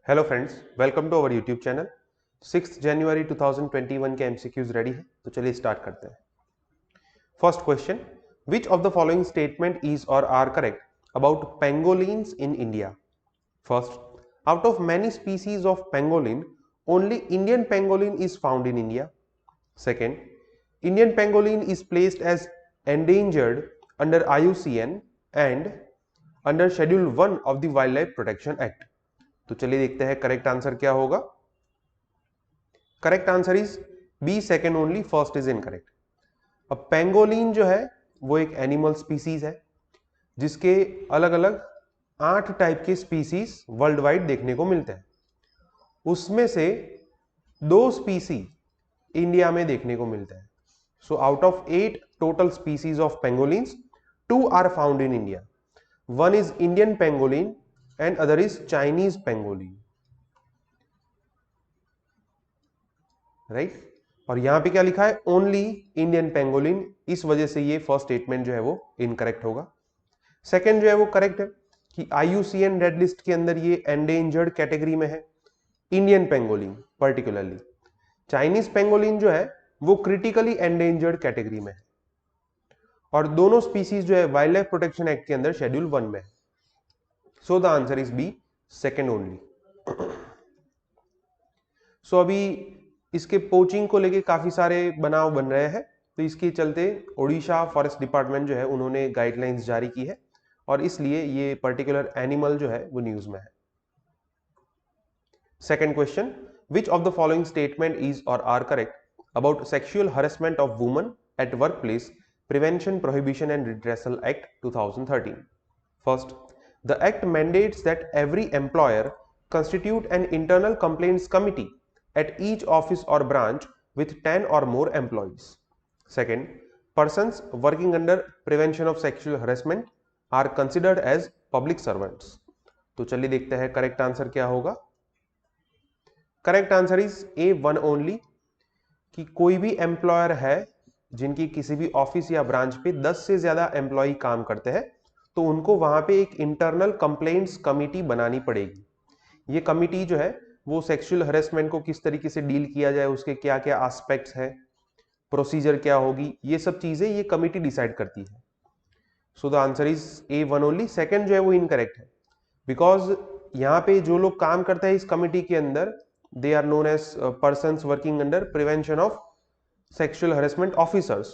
Hello friends, welcome to our YouTube channel. 6 जनवरी 2021 के MCQs ready है, तो चलिए स्टार्ट करते हैं। First question, which of the following statement is or are correct about pangolins in India? First, out of many species of pangolin only Indian pangolin is found in India. Second, Indian pangolin is placed as endangered under IUCN and under schedule 1 of the wildlife protection act. तो चलिए देखते हैं correct answer क्या होगा। Correct answer is B, second only, first is incorrect. अब pangolin जो है वो एक एनिमल स्पीसीज है जिसके अलग अलग 8 टाइप के स्पीसीज वर्ल्ड वाइड देखने को मिलते हैं। उसमें से 2 स्पीसी इंडिया में देखने को मिलते हैं। So out of 8 total species of pangolins, 2 are found in India. One is Indian pangolin and other is Chinese pangolin, right? और यहां पे क्या लिखा है? Only Indian pangolin. इस वजह से ये फर्स्ट स्टेटमेंट जो है वो इनकरेक्ट होगा। सेकंड जो है वो करेक्ट है कि IUCN रेड लिस्ट के अंदर ये एंडेंजर्ड कैटेगरी में है, Indian pangolin particularly. Chinese pangolin जो है वो क्रिटिकली एंडेंजर्ड कैटेगरी में है और दोनों स्पीसीज जो है वाइल्ड लाइफ प्रोटेक्शन एक्ट के अंदर शेड्यूल 1 में है। So the answer is B, second only. So अभी इसके पोचिंग को लेके काफी सारे बनाव बन रहे हैं, तो इसके चलते ओडिशा फॉरेस्ट डिपार्टमेंट जो है उन्होंने गाइडलाइंस जारी की है और इसलिए ये पर्टिकुलर एनिमल जो है वो न्यूज में है। Second question, which of the following statement is or are correct about sexual harassment of woman at workplace, Prevention, Prohibition and Redressal Act 2013. First, the act mandates that every employer constitute an internal complaints committee at each office or branch with 10 or more employees. Second, persons working under prevention of sexual harassment are considered as public servants. तो चलिए देखते हैं correct answer क्या होगा। Correct answer is A, one only, कि कोई भी employer है जिनकी किसी भी ऑफिस या ब्रांच पे 10 से ज्यादा एम्प्लॉय काम करते हैं तो उनको वहां पे एक इंटरनल कंप्लेंट्स कमिटी बनानी पड़ेगी। ये कमिटी जो है वो सेक्सुअल हरेसमेंट को किस तरीके से डील किया जाए, उसके क्या क्या एस्पेक्ट्स हैं, प्रोसीजर क्या होगी, ये सब चीजें ये कमिटी डिसाइड करती है। So the answer is A, one only. Second जो है वो इनकरेक्ट है बिकॉज यहाँ पे जो लोग काम करते हैं इस कमिटी के अंदर they are known as persons working under prevention of sexual harassment officers,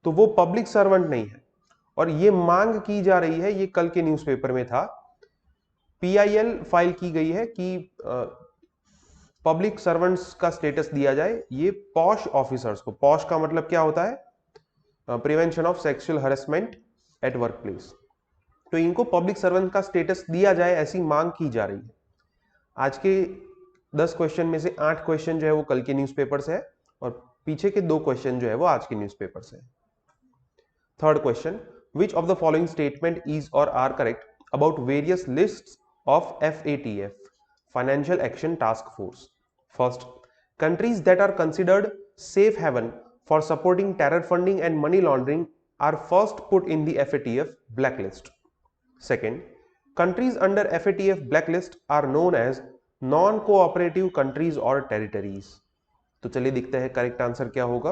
तो वो पब्लिक सर्वेंट नहीं है। और ये मांग की जा रही है, ये कल के न्यूज़पेपर में था, PIL फाइल की गई है कि पब्लिक सर्वेंट्स का स्टेटस दिया जाए ये पॉश ऑफिसर्स को। पॉश का मतलब क्या होता है? Prevention of sexual harassment at work place. तो इनको पब्लिक सर्वेंट का स्टेटस दिया जाए, ऐसी मांग की जा रही है। आज के 10 क्वेश्चन में से 8 क्वेश्चन जो है वो कल के न्यूज़पेपर से है और पीछे के 2 क्वेश्चन जो है वो आज के न्यूज़पेपर से। Third question, which of the following statement is or are correct about various lists of FATF, financial action task force? First, countries that are considered safe haven for supporting terror funding and money laundering are first put in the FATF blacklist. Second, countries under FATF blacklist are known as non-cooperative countries or territories. तो चलिए देखते हैं correct answer क्या होगा।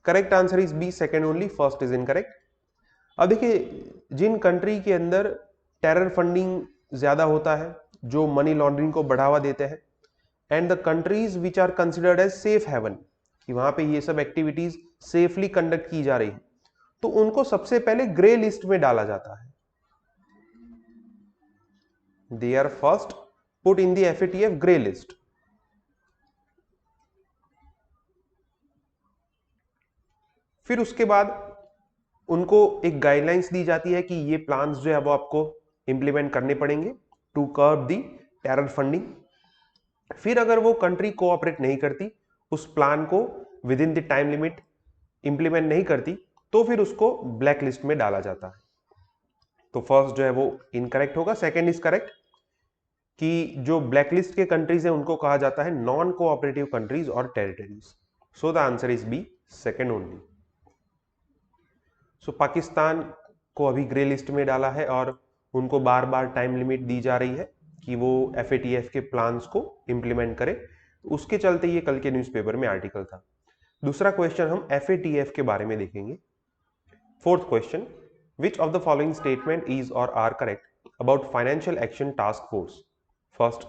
Correct answer is B, second only, first is incorrect. अब देखिए, जिन country के अंदर टेरर फंडिंग ज्यादा होता है, जो मनी लॉन्ड्रिंग को बढ़ावा देते हैं, and the countries which are considered as safe haven, कि वहां पे ये सब एक्टिविटीज सेफली कंडक्ट की जा रही है, तो उनको सबसे पहले ग्रे लिस्ट में डाला जाता है। They are first put in the FATF grey list. फिर उसके बाद उनको एक गाइडलाइंस दी जाती है कि ये प्लान्स जो है वो आपको इंप्लीमेंट करने पड़ेंगे to curb the terror funding. फिर अगर वो कंट्री कोऑपरेट नहीं करती, उस प्लान को with in the time limit implement नहीं करती, तो फिर उसको ब्लैक लिस्ट में डाला जाता है। तो फर्स्ट जो है वो इनकरेक्ट होगा। सेकेंड इज करेक्ट कि जो ब्लैकलिस्ट के कंट्रीज है उनको कहा जाता है नॉन कोऑपरेटिव कंट्रीज और territories. So the answer is B, second only. So Pakistan को अभी ग्रे लिस्ट में डाला है और उनको बार बार टाइम लिमिट दी जा रही है कि वो FATF के प्लान्स को इम्प्लीमेंट करे, उसके चलते ये कल के न्यूज़पेपर में आर्टिकल था। दूसरा क्वेश्चन हम FATF के बारे में देखेंगे। Fourth question, which of the following statement is or are correct about financial action task force? First,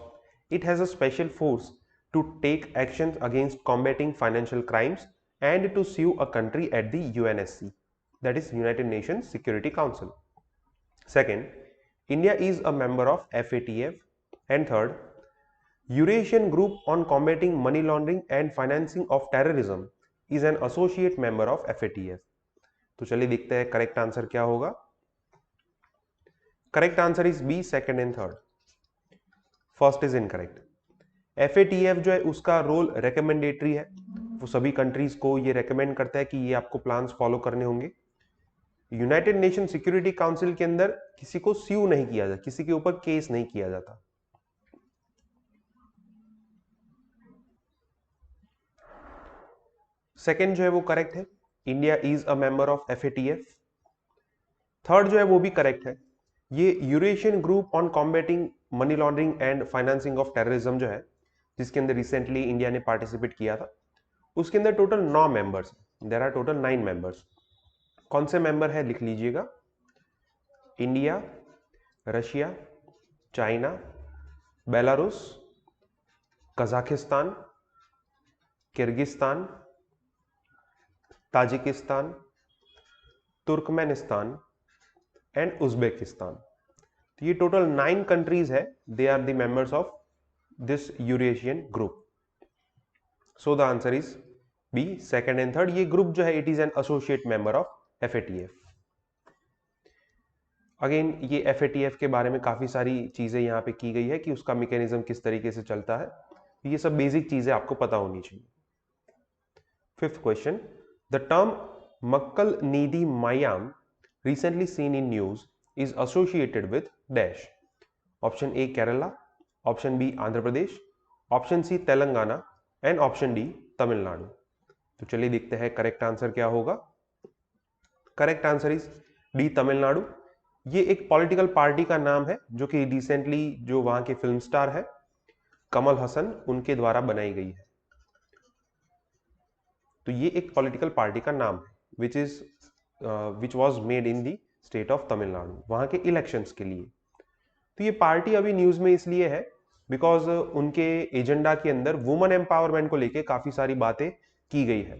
it has a special force to take actions against combating financial crimes and to sue a country at the UNSC, that is United Nations Security Council. Second, India is a member of FATF. And third, Eurasian Group on Combating Money Laundering and Financing of Terrorism is an associate member of FATF. तो चलिए देखते हैं correct answer क्या होगा। Correct answer is B, second and third. First is incorrect. FATF जो है उसका role recommendatory है, वो सभी कंट्रीज को ये रेकमेंड करता है कि ये आपको प्लान्स फॉलो करने होंगे। यूनाइटेड नेशन सिक्योरिटी काउंसिल के अंदर किसी को स्यू नहीं किया जाता, किसी के ऊपर केस नहीं किया जाता। सेकेंड जो है वो करेक्ट है, India is a member of FATF। Third जो है वो भी करेक्ट है, ये Eurasian group on combating money laundering and financing of terrorism जो है, जिसके अंदर रिसेंटली इंडिया ने पार्टिसिपेट किया था, उसके अंदर टोटल 9 मेंबर्स हैं। There are total 9 members. कौन से मेंबर है लिख लीजिएगा, India, Russia, China, Belarus, Kazakhstan, Kyrgyzstan, Tajikistan, Turkmenistan and Uzbekistan. तो ये टोटल 9 कंट्रीज है, they are the members of this Eurasian group. So the answer is B, second and third. ये group जो है it is an associate member of FATF। Again ये FATF के बारे में काफी सारी चीजें यहाँ पे की गई है कि उसका मैकेनिज्म किस तरीके से चलता है, ये सब बेसिक चीजें आपको पता होनी चाहिए। Fifth question, the term Makkal Needhi Maiam recently seen in news is associated with dash. Option A Kerala, Option B Andhra Pradesh, Option C Telangana and Option D Tamil Nadu. तो चलिए देखते हैं करेक्ट आंसर क्या होगा। Correct answer is D, Tamil Nadu. ये एक political party का नाम है जो कि रिसेंटली जो वहां के फिल्म स्टार है कमल हसन, उनके द्वारा बनाई गई है। तो ये एक पॉलिटिकल पार्टी का नाम है which was made in the state of Tamil Nadu, वहां के इलेक्शंस के लिए। तो ये पार्टी अभी न्यूज में इसलिए है बिकॉज उनके एजेंडा के अंदर वुमेन एम्पावरमेंट को लेके काफी सारी बातें की गई है।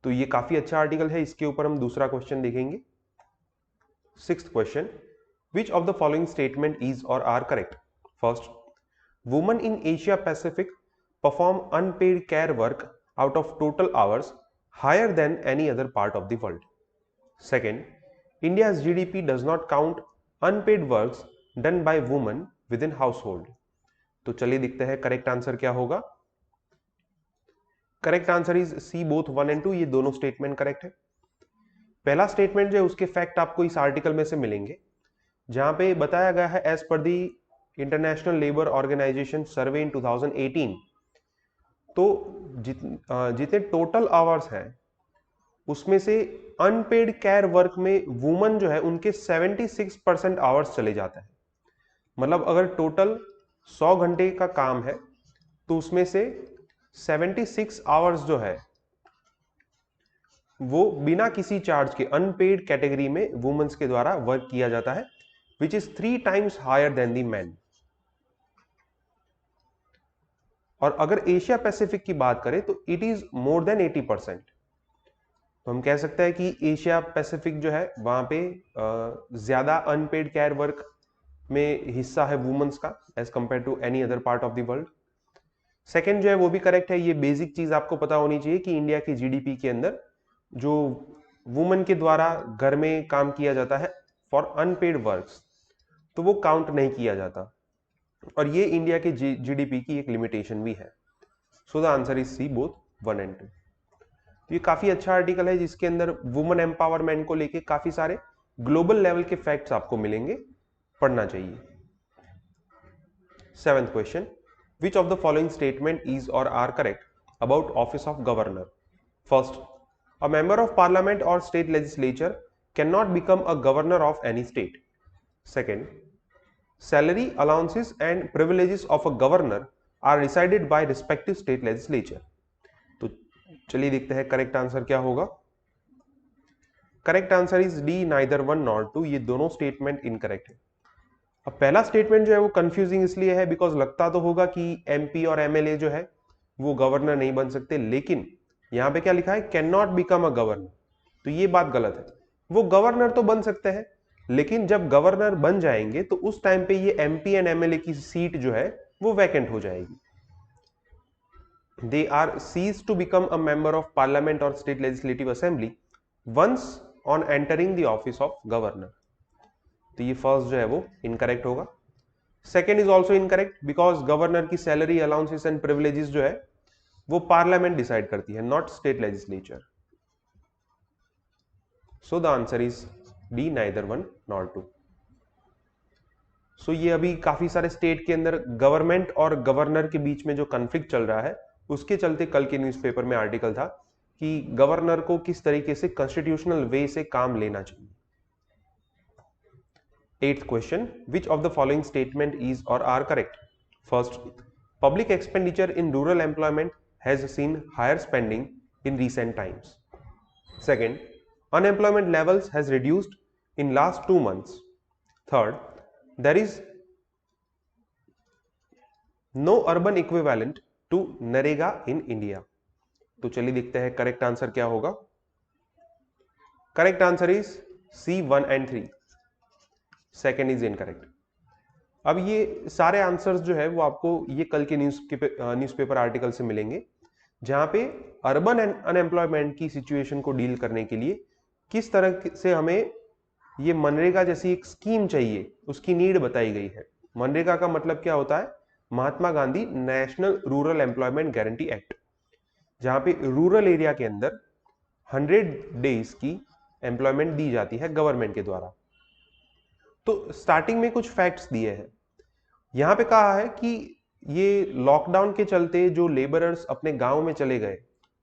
तो ये काफी अच्छा आर्टिकल है, इसके ऊपर हम दूसरा क्वेश्चन देखेंगे। Sixth question, which of the following statement is or are correct? First, women in Asia Pacific perform unpaid care work out of total hours higher than any other part of the world. Second, India's GDP does not count unpaid works done by women within household. तो चलिए देखते हैं correct answer क्या होगा। Correct answer is C, both 1 and 2। ये दोनों statement correct है। पहला स्टेटमेंट जो है उसके फैक्ट आपको इस आर्टिकल में से मिलेंगे, जहां पे बताया गया है एज पर दी इंटरनेशनल लेबर ऑर्गेनाइजेशन सर्वे इन 2018, तो जितने टोटल आवर्स हैं उसमें से अनपेड केयर वर्क में वुमन जो है उनके 76% आवर्स चले जाते हैं। मतलब अगर टोटल 100 घंटे का काम है तो उसमें से 76 आवर्स जो है वो बिना किसी चार्ज के अनपेड कैटेगरी में वुमेन्स के द्वारा वर्क किया जाता है, which is 3 times higher than the man. और अगर एशिया पैसिफिक की बात करें तो इट इज मोर देन 80%। तो हम कह सकते हैं कि एशिया पैसिफिक जो है वहां पे ज्यादा अनपेड केयर वर्क में हिस्सा है वुमेन्स का as compare to any other part of the world. Second जो है वो भी करेक्ट है। ये बेसिक चीज आपको पता होनी चाहिए कि इंडिया की GDP के अंदर जो वुमेन के द्वारा घर में काम किया जाता है फॉर अनपेड वर्क्स, तो वो काउंट नहीं किया जाता, और ये इंडिया के GDP की एक लिमिटेशन भी है। So the answer is C, both 1 and 2। ये काफी अच्छा आर्टिकल है जिसके अंदर वुमेन एम्पावरमेंट को लेके काफी सारे ग्लोबल लेवल के फैक्ट्स आपको मिलेंगे, पढ़ना चाहिए। 7th question, which of the following statement is or are correct about office of governor? First, a member of parliament or state legislature cannot become a governor of any state. Second, salary allowances and privileges of a governor are decided by respective state legislature. तो चलिए देखते हैं correct answer क्या होगा। Correct answer is D, neither one nor two. ये दोनों statement incorrect है। अब पहला स्टेटमेंट जो है वो कंफ्यूजिंग इसलिए है बिकॉज लगता तो होगा कि एमपी और एमएलए जो है वो गवर्नर नहीं बन सकते, लेकिन यहां पे क्या लिखा है, can not become a governor. तो ये बात गलत है। वो गवर्नर तो बन सकते हैं, लेकिन जब गवर्नर बन जाएंगे तो उस टाइम पे ये एमपी एंड एमएलए की सीट जो है वो वैकेंट हो जाएगी। They are ceased to become a member of parliament or state legislative assembly once on entering the office of governor। तो ये फर्स्ट जो है वो इनकरेक्ट होगा। Second is also incorrect because governor की सैलरी अलाउंसेस एंड प्रिविलेजेस जो है वो पार्लियामेंट डिसाइड करती है, not state legislature. So the answer is D, neither one nor two. So ये अभी काफी सारे स्टेट के अंदर गवर्नमेंट और गवर्नर के बीच में जो कॉन्फ्लिक्ट चल रहा है, उसके चलते कल के न्यूज़पेपर में आर्टिकल था कि गवर्नर को किस तरीके से कॉन्स्टिट्यूशनल वे से काम लेना चाहिए। 8th question, which of the following statement is or are correct? First, public expenditure in rural employment has seen higher spending in recent times. Second, unemployment levels has reduced in last 2 months. Third, there is no urban equivalent to NREGA in India। तो चलिए देखते हैं correct answer क्या होगा। Correct answer is C, 1 and 3। Second is incorrect. अब ये सारे answers जो है वो आपको ये कल के न्यूज़पेपर आर्टिकल से मिलेंगे, जहां पे अर्बन एंड अनएम्प्लॉयमेंट की सिचुएशन को डील करने के लिए किस तरह से हमें ये मनरेगा जैसी एक स्कीम चाहिए, उसकी नीड बताई गई है। मनरेगा का मतलब क्या होता है, Mahatma Gandhi national rural employment guarantee act, जहां पे रूरल एरिया के अंदर 100 डेज की एम्प्लॉयमेंट दी जाती है गवर्नमेंट के द्वारा। तो स्टार्टिंग में कुछ फैक्ट्स दिए हैं। यहां पे कहा है कि ये लॉकडाउन के चलते जो लेबरर्स अपने गांव में चले गए,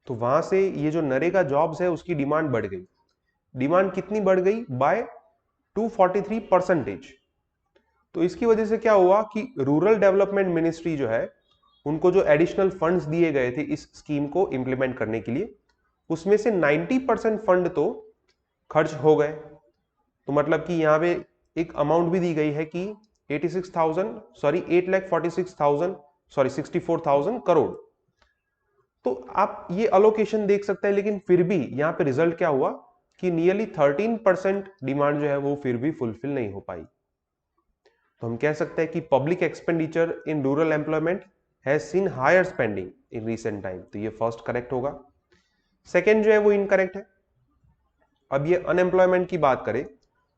तो वहां से ये जो नरेगा जॉब्स है उसकी डिमांड बढ़ गई। डिमांड कितनी बढ़ गई, बाय 243%। तो इसकी वजह से क्या हुआ कि रूरल डेवलपमेंट मिनिस्ट्री जो है, उनको जो एडिशनल फंड्स दिए गए थे इस स्कीम को इंप्लीमेंट करने के लिए, उसमें से 90% फंड तो खर्च हो गए। तो मतलब कि यहाँ पे एक अमाउंट भी दी गई है कि 8,46,000 करोड़। तो आप ये अलोकेशन देख सकते हैं, लेकिन फिर भी यहाँ पे रिजल्ट क्या हुआ कि नियरली 13% डिमांड जो है वो फिर भी फुलफिल नहीं हो पाई। तो हम कह सकते हैं कि public expenditure in rural employment has seen higher spending in recent time. तो ये फर्स्ट करेक्ट होगा। सेकेंड जो है वो इनकरेक्ट है। अब ये अनएम्प्लॉयमेंट की बात करें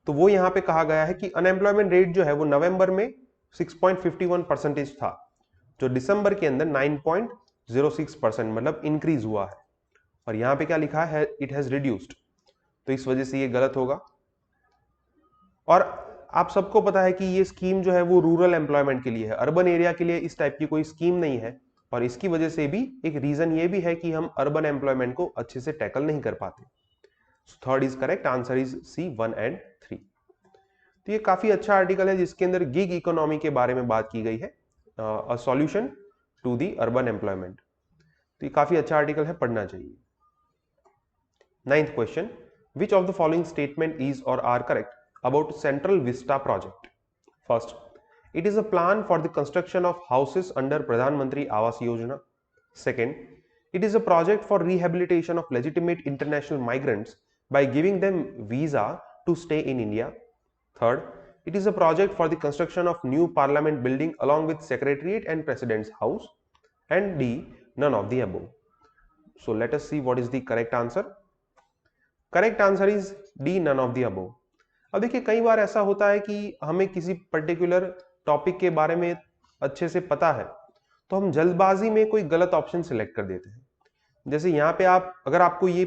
तो वो यहां पे कहा गया है कि अनएम्प्लॉयमेंट रेट जो है वो नवंबर में 6.51% था, जो दिसंबर के अंदर 9.06% मतलब इंक्रीज हुआ है। और यहां पे क्या लिखा है, इट हैज रिड्यूस्ड। तो इस वजह से ये गलत होगा। और आप सबको पता है कि ये स्कीम जो है वो रूरल एम्प्लॉयमेंट के लिए है, अर्बन एरिया के लिए इस टाइप की कोई स्कीम नहीं है। और इसकी वजह से भी एक रीजन ये भी है कि हम अर्बन एम्प्लॉयमेंट को अच्छे से टैकल नहीं कर पाते। Third is correct, answer is C, 1 and 3। तो ये काफी अच्छा आर्टिकल है जिसके अंदर गिग इकोनॉमी के बारे में बात की गई है, a solution to the urban employment. तो ये काफी अच्छा आर्टिकल है, पढ़ना चाहिए। 9th question, which of the following statement is or are correct about central vista project? First, it is a plan for the construction of houses under Pradhan Mantri Awas Yojana. Second, it is a project for rehabilitation of legitimate international migrants by giving them visa to stay in India. Third, it is a project for the construction of new parliament building along with secretariat and president's house. And D, none of the above. So let us see what is the correct answer. Correct answer is D, none of the above. अब देखिए कई बार ऐसा होता है कि हमें किसी particular topic के बारे में अच्छे से पता है, तो हम जल्दबाजी में कोई गलत ऑप्शन सिलेक्ट कर देते हैं। जैसे यहाँ पे आप, अगर आपको ये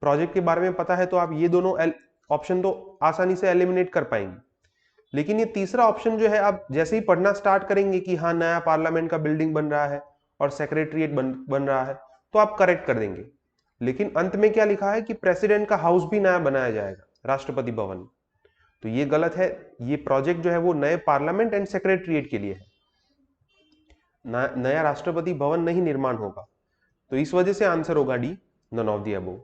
प्रोजेक्ट के बारे में पता है तो आप ये दोनों ऑप्शन तो आसानी से एलिमिनेट कर पाएंगे, लेकिन ये तीसरा ऑप्शन जो है, आप जैसे ही पढ़ना स्टार्ट करेंगे कि हाँ नया पार्लियामेंट का बिल्डिंग बन रहा है और सेक्रेटरीट बन रहा है, तो आप करेक्ट कर देंगे। लेकिन अंत में क्या लिखा है कि प्रेसिडेंट का हाउस भी नया बनाया जाएगा, राष्ट्रपति भवन। तो ये गलत है। ये प्रोजेक्ट जो है वो नए पार्लियामेंट एंड सेक्रेटरीट के लिए है, नया राष्ट्रपति भवन नहीं निर्माण होगा। तो इस वजह से आंसर होगा D, none of the above.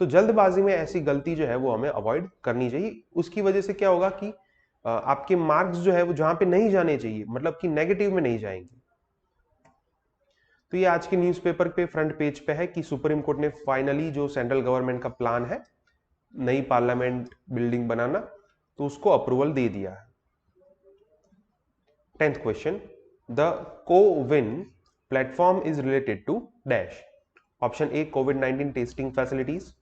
तो जल्दबाजी में ऐसी गलती जो है वो हमें अवॉइड करनी चाहिए। उसकी वजह से क्या होगा कि आपके मार्क्स जो है वो जहां पे नहीं जाने चाहिए, मतलब कि नेगेटिव में नहीं जाएंगे। तो ये आज के न्यूज़पेपर पे फ्रंट पेज पे है कि सुप्रीम कोर्ट ने फाइनली जो सेंट्रल गवर्नमेंट का प्लान है नई पार्लियामेंट बिल्डिंग बनाना, तो उसको अप्रूवल दे दिया है। 10th question, the CoWIN platform is related to dash. Option A COVID-19 testing facilities,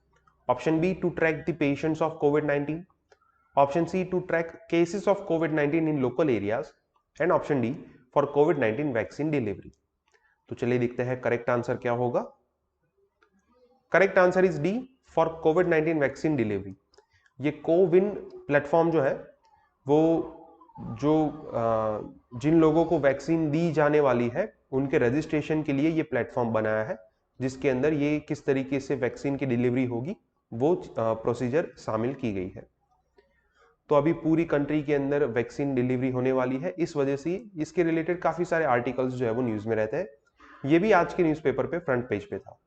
option B to track the patients of COVID-19, option C to track cases of COVID-19 in local areas, and option D for COVID-19 vaccine delivery. तो चलिए देखते हैं correct answer क्या होगा। Correct answer is D, for COVID-19 vaccine delivery. ये CoWIN platform जो है वो जो जिन लोगों को वैक्सीन दी जाने वाली है उनके रजिस्ट्रेशन के लिए ये प्लेटफॉर्म बनाया है, जिसके अंदर ये किस तरीके से वैक्सीन की डिलीवरी होगी वो प्रोसीजर शामिल की गई है। तो अभी पूरी कंट्री के अंदर वैक्सीन डिलीवरी होने वाली है, इस वजह से इसके रिलेटेड काफी सारे आर्टिकल्स जो है वो न्यूज में रहते हैं। ये भी आज के न्यूज़पेपर पे फ्रंट पेज पे था।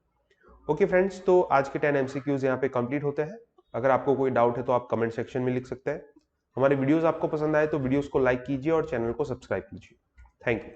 ओके फ्रेंड्स, तो आज के 10 MCQs यहाँ पे कंप्लीट होते हैं। अगर आपको कोई डाउट है तो आप कमेंट सेक्शन में लिख सकते हैं। हमारे वीडियोस आपको पसंद आए तो वीडियोस को लाइक कीजिए और चैनल को सब्सक्राइब कीजिए। Thank you.